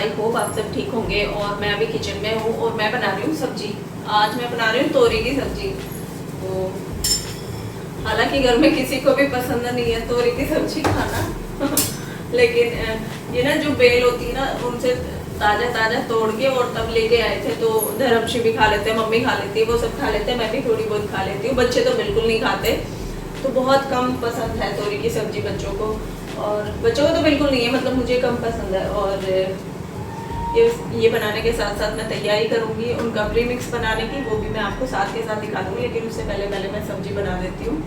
I hope आप सब ठीक होंगे। और मैं अभी किचन में हूँ और मैं बना रही हूँ सब्जी। आज मैं बना रही हूँ तोरी की सब्जी। तो हालांकि घर में किसी को भी पसंद नहीं है तोरी की सब्जी खाना लेकिन ये ना जो बेल होती है ना उनसे ताज़ा ताज़ा तोड़ के और तब लेके आए थे। तो धर्मशी भी खा लेते हैं, मम्मी खा लेती है, वो सब खा लेते हैं, मैं भी थोड़ी बहुत खा लेती हूँ। बच्चे तो बिल्कुल नहीं खाते, तो बहुत कम पसंद है तोरी की सब्जी बच्चों को। और बच्चों को तो बिल्कुल नहीं है, मतलब मुझे कम पसंद है। और ये बनाने के साथ साथ मैं तैयारी करूँगी उनका प्रीमिक्स बनाने की, वो भी मैं आपको साथ के साथ दिखा दूँगी। लेकिन उससे पहले मैं सब्जी बना देती हूँ।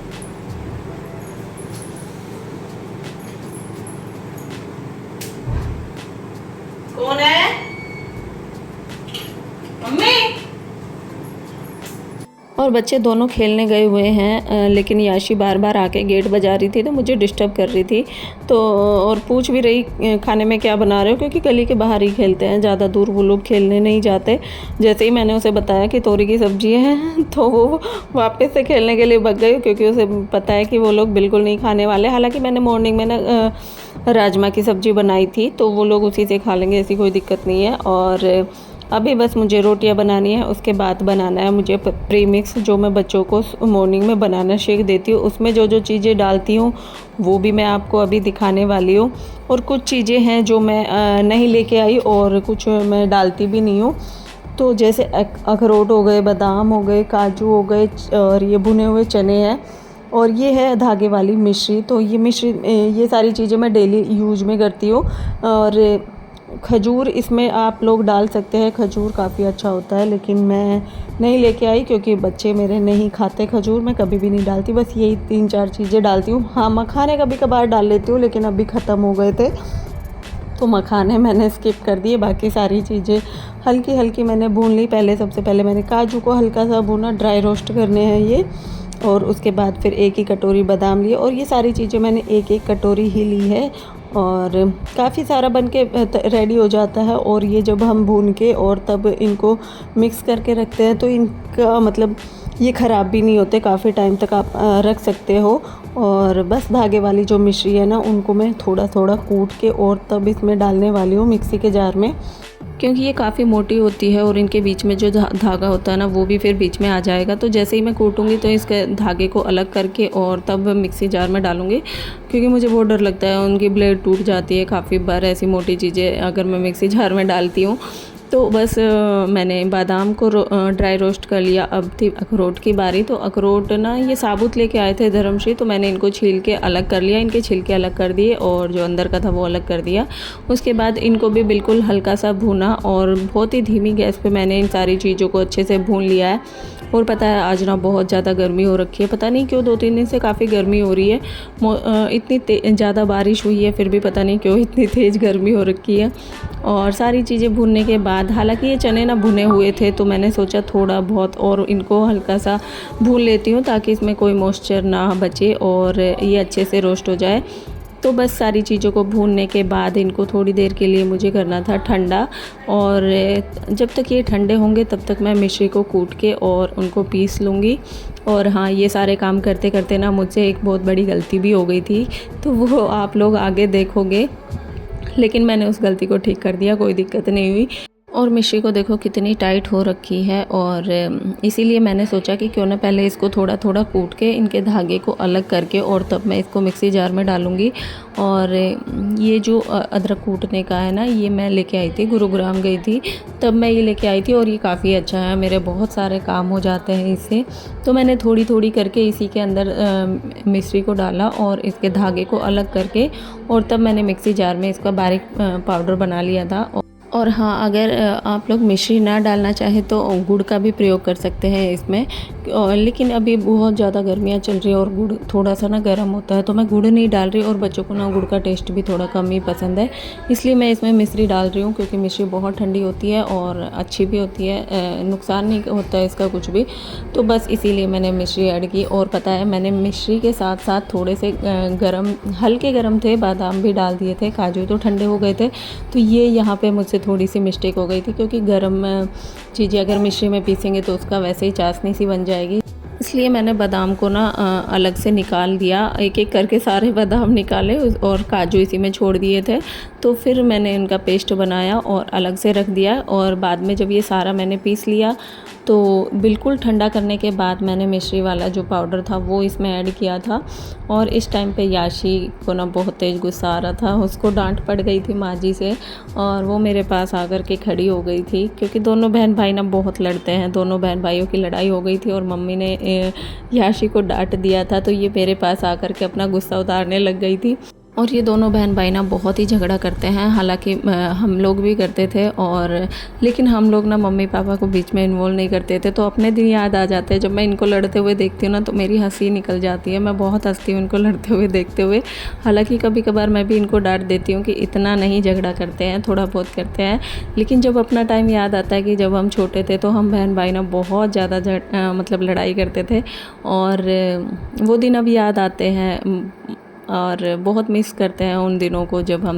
कौन है? मम्मी। और बच्चे दोनों खेलने गए हुए हैं, लेकिन याशी बार बार आके गेट बजा रही थी तो मुझे डिस्टर्ब कर रही थी। तो और पूछ भी रही खाने में क्या बना रहे हो, क्योंकि गली के बाहर ही खेलते हैं, ज़्यादा दूर वो लोग खेलने नहीं जाते। जैसे ही मैंने उसे बताया कि तोरी की सब्जी है तो वो वापस से खेलने के लिए भग गई, क्योंकि उसे पता है कि वो लोग बिल्कुल नहीं खाने वाले। हालाँकि मैंने मॉर्निंग में ना राजमा की सब्ज़ी बनाई थी, तो वो लोग उसी से खा लेंगे, ऐसी कोई दिक्कत नहीं है। और अभी बस मुझे रोटियां बनानी है, उसके बाद बनाना है मुझे प्रीमिक्स, जो मैं बच्चों को मॉर्निंग में बनाना शेक देती हूँ। उसमें जो जो चीज़ें डालती हूँ वो भी मैं आपको अभी दिखाने वाली हूँ। और कुछ चीज़ें हैं जो मैं नहीं लेके आई और कुछ मैं डालती भी नहीं हूँ। तो जैसे अखरोट हो गए, बादाम हो गए, काजू हो गए, और ये भुने हुए चने हैं, और ये है धागे वाली मिश्री। तो ये मिश्री, ये सारी चीज़ें मैं डेली यूज में करती हूँ। और खजूर इसमें आप लोग डाल सकते हैं, खजूर काफ़ी अच्छा होता है, लेकिन मैं नहीं लेके आई क्योंकि बच्चे मेरे नहीं खाते खजूर। मैं कभी भी नहीं डालती, बस यही 3-4 चीज़ें डालती हूँ। हाँ, मखाने कभी कभार डाल लेती हूँ, लेकिन अभी ख़त्म हो गए थे तो मखाने मैंने स्किप कर दिए। बाकी सारी चीज़ें हल्की हल्की मैंने भून ली। सबसे पहले मैंने काजू को हल्का सा भूना, ड्राई रोस्ट करने हैं ये। और उसके बाद फिर 1 ही कटोरी बादाम लिए, और ये सारी चीज़ें मैंने 1-1 कटोरी ही ली है। और काफ़ी सारा बन के रेडी हो जाता है। और ये जब हम भून के और तब इनको मिक्स करके रखते हैं तो इनका मतलब ये ख़राब भी नहीं होते, काफ़ी टाइम तक आप रख सकते हो। और बस धागे वाली जो मिश्री है ना, उनको मैं थोड़ा थोड़ा कूट के और तब इसमें डालने वाली हूँ मिक्सी के जार में, क्योंकि ये काफ़ी मोटी होती है और इनके बीच में जो धागा होता है ना वो भी फिर बीच में आ जाएगा। तो जैसे ही मैं कूटूंगी तो इसके धागे को अलग करके और तब मिक्सी जार में डालूंगी, क्योंकि मुझे बहुत डर लगता है उनकी ब्लेड टूट जाती है काफ़ी बार ऐसी मोटी चीज़ें अगर मैं मिक्सी जार में डालती हूँ। तो बस मैंने बादाम को ड्राई रोस्ट कर लिया। अब थी अखरोट की बारी। तो अखरोट ना ये साबुत लेके आए थे धर्मश्री, तो मैंने इनको छील के अलग कर लिया, इनके छिलके अलग कर दिए और जो अंदर का था वो अलग कर दिया। उसके बाद इनको भी बिल्कुल हल्का सा भूना और बहुत ही धीमी गैस पे मैंने इन सारी चीज़ों को अच्छे से भून लिया है। और पता है आज ना बहुत ज़्यादा गर्मी हो रखी है, पता नहीं क्यों 2-3 दिन से काफ़ी गर्मी हो रही है। इतनी ज़्यादा बारिश हुई है फिर भी पता नहीं क्यों इतनी तेज़ गर्मी हो रखी है। और सारी चीज़ें भूनने के बाद, हालांकि ये चने ना भुने हुए थे तो मैंने सोचा थोड़ा बहुत और इनको हल्का सा भून लेती हूँ ताकि इसमें कोई मॉइस्चर ना बचे और ये अच्छे से रोस्ट हो जाए। तो बस सारी चीज़ों को भूनने के बाद इनको थोड़ी देर के लिए मुझे करना था ठंडा। और जब तक ये ठंडे होंगे तब तक मैं मिश्री को कूट के और उनको पीस लूँगी। और हाँ, ये सारे काम करते करते ना मुझसे एक बहुत बड़ी गलती भी हो गई थी, तो वो आप लोग आगे देखोगे, लेकिन मैंने उस गलती को ठीक कर दिया, कोई दिक्कत नहीं हुई। और मिश्री को देखो कितनी टाइट हो रखी है। और इसीलिए मैंने सोचा कि क्यों ना पहले इसको थोड़ा थोड़ा कूट के इनके धागे को अलग करके और तब मैं इसको मिक्सी जार में डालूँगी। और ये जो अदरक कूटने का है ना, ये मैं लेके आई थी, गुरुग्राम गई थी तब मैं ये लेके आई थी, और ये काफ़ी अच्छा है, मेरे बहुत सारे काम हो जाते हैं इससे। तो मैंने थोड़ी थोड़ी करके इसी के अंदर मिश्री को डाला और इसके धागे को अलग करके और तब मैंने मिक्सी जार में इसका बारीक पाउडर बना लिया था। और हाँ, अगर आप लोग मिश्री ना डालना चाहें तो गुड़ का भी प्रयोग कर सकते हैं इसमें। लेकिन अभी बहुत ज़्यादा गर्मियाँ चल रही है और गुड़ थोड़ा सा ना गर्म होता है, तो मैं गुड़ नहीं डाल रही। और बच्चों को ना गुड़ का टेस्ट भी थोड़ा कम ही पसंद है, इसलिए मैं इसमें मिश्री डाल रही हूँ, क्योंकि मिश्री बहुत ठंडी होती है और अच्छी भी होती है, नुकसान नहीं होता है इसका कुछ भी। तो बस इसीलिए मैंने मिश्री ऐड की। और पता है मैंने मिश्री के साथ साथ थोड़े से हल्के गर्म थे बादाम भी डाल दिए थे, काजू तो ठंडे हो गए थे। तो ये यहाँ पे मुझसे थोड़ी सी मिस्टेक हो गई थी, क्योंकि गर्म चीज़ें अगर मिश्री में पीसेंगे तो उसका वैसे ही चाशनी सी बन जाएगी, इसलिए मैंने बादाम को ना अलग से निकाल दिया, एक एक करके सारे बादाम निकाले और काजू इसी में छोड़ दिए थे। तो फिर मैंने इनका पेस्ट बनाया और अलग से रख दिया, और बाद में जब ये सारा मैंने पीस लिया तो बिल्कुल ठंडा करने के बाद मैंने मिश्री वाला जो पाउडर था वो इसमें ऐड किया था। और इस टाइम पे याशी को ना बहुत तेज़ गुस्सा आ रहा था, उसको डांट पड़ गई थी माँ जी से, और वो मेरे पास आकर के खड़ी हो गई थी, क्योंकि दोनों बहन भाई ना बहुत लड़ते हैं। दोनों बहन भाइयों की लड़ाई हो गई थी और मम्मी ने याशी को डांट दिया था, तो ये मेरे पास आकर के अपना गुस्सा उतारने लग गई थी। और ये दोनों बहन भाई ना बहुत ही झगड़ा करते हैं, हालांकि हम लोग भी करते थे, और लेकिन हम लोग ना मम्मी पापा को बीच में इन्वॉल्व नहीं करते थे। तो अपने दिन याद आ जाते हैं, जब मैं इनको लड़ते हुए देखती हूँ ना तो मेरी हंसी निकल जाती है। मैं बहुत हंसती हूँ इनको लड़ते हुए देखते हुए। हालांकि कभी कभार मैं भी इनको डांट देती हूँ कि इतना नहीं झगड़ा करते हैं, थोड़ा बहुत करते हैं। लेकिन जब अपना टाइम याद आता है कि जब हम छोटे थे तो हम बहन भाई ना बहुत ज़्यादा मतलब लड़ाई करते थे, और वो दिन अब याद आते हैं और बहुत मिस करते हैं उन दिनों को जब हम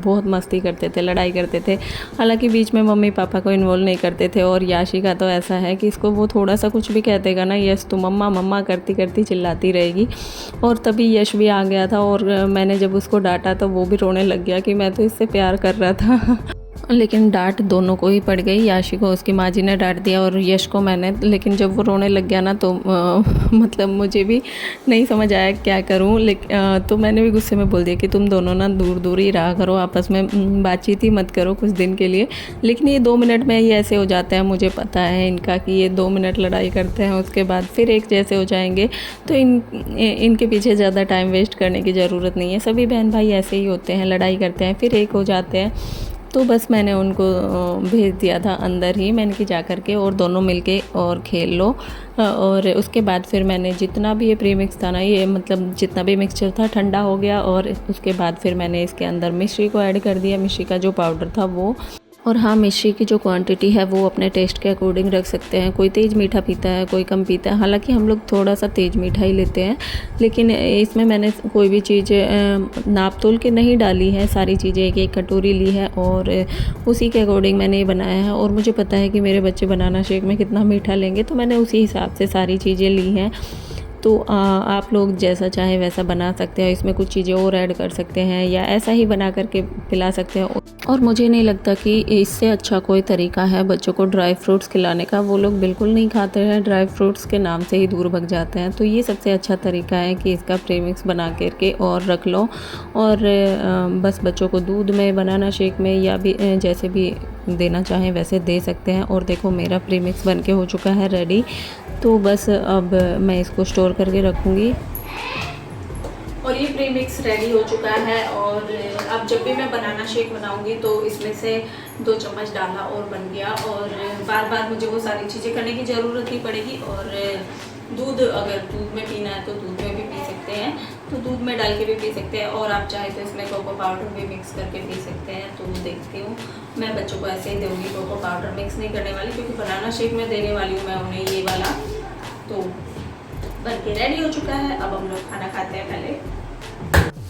बहुत मस्ती करते थे, लड़ाई करते थे। हालांकि बीच में मम्मी पापा को इन्वॉल्व नहीं करते थे। और याशी का तो ऐसा है कि इसको वो थोड़ा सा कुछ भी कह देगा ना, यश तो मम्मा मम्मा करती करती चिल्लाती रहेगी। और तभी यश भी आ गया था, और मैंने जब उसको डांटा तो वो भी रोने लग गया कि मैं तो इससे प्यार कर रहा था। लेकिन डांट दोनों को ही पड़ गई, याशी को उसकी माँ जी ने डांट दिया और यश को मैंने। लेकिन जब वो रोने लग गया ना तो मतलब मुझे भी नहीं समझ आया क्या करूँ। तो मैंने भी गुस्से में बोल दिया कि तुम दोनों ना दूर दूर ही रहा करो, आपस में बातचीत ही मत करो कुछ दिन के लिए। लेकिन ये 2 मिनट में ही ऐसे हो जाते हैं, मुझे पता है इनका कि ये 2 मिनट लड़ाई करते हैं, उसके बाद फिर एक जैसे हो जाएंगे। तो इनके पीछे ज़्यादा टाइम वेस्ट करने की ज़रूरत नहीं है। सभी बहन भाई ऐसे ही होते हैं, लड़ाई करते हैं फिर एक हो जाते हैं। तो बस मैंने उनको भेज दिया था अंदर ही, मैंने कि जा कर के और दोनों मिलके और खेल लो। और उसके बाद फिर मैंने जितना भी ये प्रीमिक्स था ना, ये मतलब जितना भी मिक्सचर था ठंडा हो गया, और उसके बाद फिर मैंने इसके अंदर मिश्री को ऐड कर दिया, मिश्री का जो पाउडर था वो। और हाँ, मिश्री की जो क्वांटिटी है वो अपने टेस्ट के अकॉर्डिंग रख सकते हैं। कोई तेज़ मीठा पीता है, कोई कम पीता है। हालांकि हम लोग थोड़ा सा तेज़ मीठा ही लेते हैं, लेकिन इसमें मैंने कोई भी चीज़ नाप तोल के नहीं डाली है। सारी चीज़ें एक एक कटोरी ली है और उसी के अकॉर्डिंग मैंने ये बनाया है। और मुझे पता है कि मेरे बच्चे बनाना शेक में कितना मीठा लेंगे, तो मैंने उसी हिसाब से सारी चीज़ें ली हैं। तो आप लोग जैसा चाहे वैसा बना सकते हैं, इसमें कुछ चीज़ें और ऐड कर सकते हैं या ऐसा ही बना करके पिला सकते हैं। और मुझे नहीं लगता कि इससे अच्छा कोई तरीका है बच्चों को ड्राई फ्रूट्स खिलाने का। वो लोग बिल्कुल नहीं खाते हैं, ड्राई फ्रूट्स के नाम से ही दूर भग जाते हैं। तो ये सबसे अच्छा तरीका है कि इसका प्रीमिक्स बना करके और रख लो, और बस बच्चों को दूध में, बनाना शेक में या भी जैसे भी देना चाहें वैसे दे सकते हैं। और देखो मेरा प्रीमिक्स बन के हो चुका है रेडी। तो बस अब मैं इसको स्टोर करके रखूँगी। और ये प्रीमिक्स रेडी हो चुका है, और अब जब भी मैं बनाना शेक बनाऊंगी तो इसमें से 2 चम्मच डाला और बन गया। और बार बार मुझे वो सारी चीज़ें करने की ज़रूरत नहीं पड़ेगी। और दूध, अगर दूध में पीना है तो दूध में भी पी सकते हैं, तो दूध में डाल के भी पी सकते हैं। और आप चाहे तो इसमें कोको पाउडर भी मिक्स करके पी सकते हैं। तो देखती हूँ, मैं बच्चों को ऐसे ही दूँगी, कोको पाउडर मिक्स नहीं करने वाली, क्योंकि बनाना शेक में देने वाली हूँ मैं उन्हें ये वाला। तो बन के रेडी हो चुका है। अब हम लोग खाना खाते हैं पहले।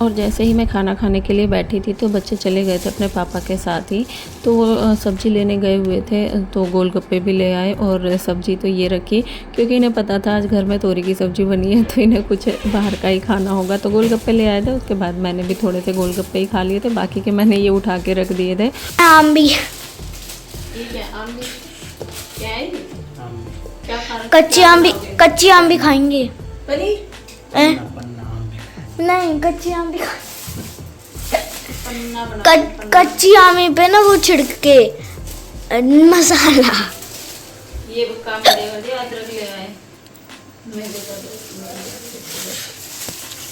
और जैसे ही मैं खाना खाने के लिए बैठी थी तो बच्चे चले गए थे अपने पापा के साथ ही। तो वो सब्ज़ी लेने गए हुए थे, तो गोलगप्पे भी ले आए और सब्ज़ी तो ये रखी, क्योंकि इन्हें पता था आज घर में तोरी की सब्ज़ी बनी है तो इन्हें कुछ बाहर का ही खाना होगा। तो गोलगप्पे ले आए थे, उसके बाद मैंने भी थोड़े से गोलगप्पे ही खा लिए थे, बाकी के मैंने ये उठा के रख दिए थे। आम भी, ठीक है, आम भी क्या है, क्या खा रहे? कच्ची आम भी खाएंगे। पनीर नहीं, कच्ची आम भी पन्ना बना, कच्ची आम पे ना वो छिड़क के मसाला। ये काम करेगा, अदरक ले आए,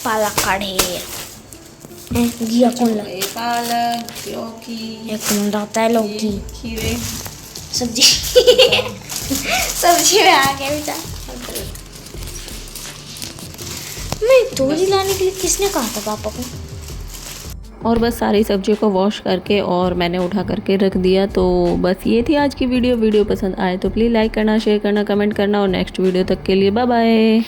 पालक काढ़े, घिया कौन ला, पालक, लौकी, एक कौन लाता है लौकी, खीरे, सब्जी सब्जी में आ गया बेटा। मैं तोरी लाने के लिए किसने कहा था पापा को? और बस सारी सब्जियों को वॉश करके और मैंने उठा करके रख दिया। तो बस ये थी आज की वीडियो। वीडियो पसंद आए तो प्लीज़ लाइक करना, शेयर करना, कमेंट करना, और नेक्स्ट वीडियो तक के लिए बाय बाय।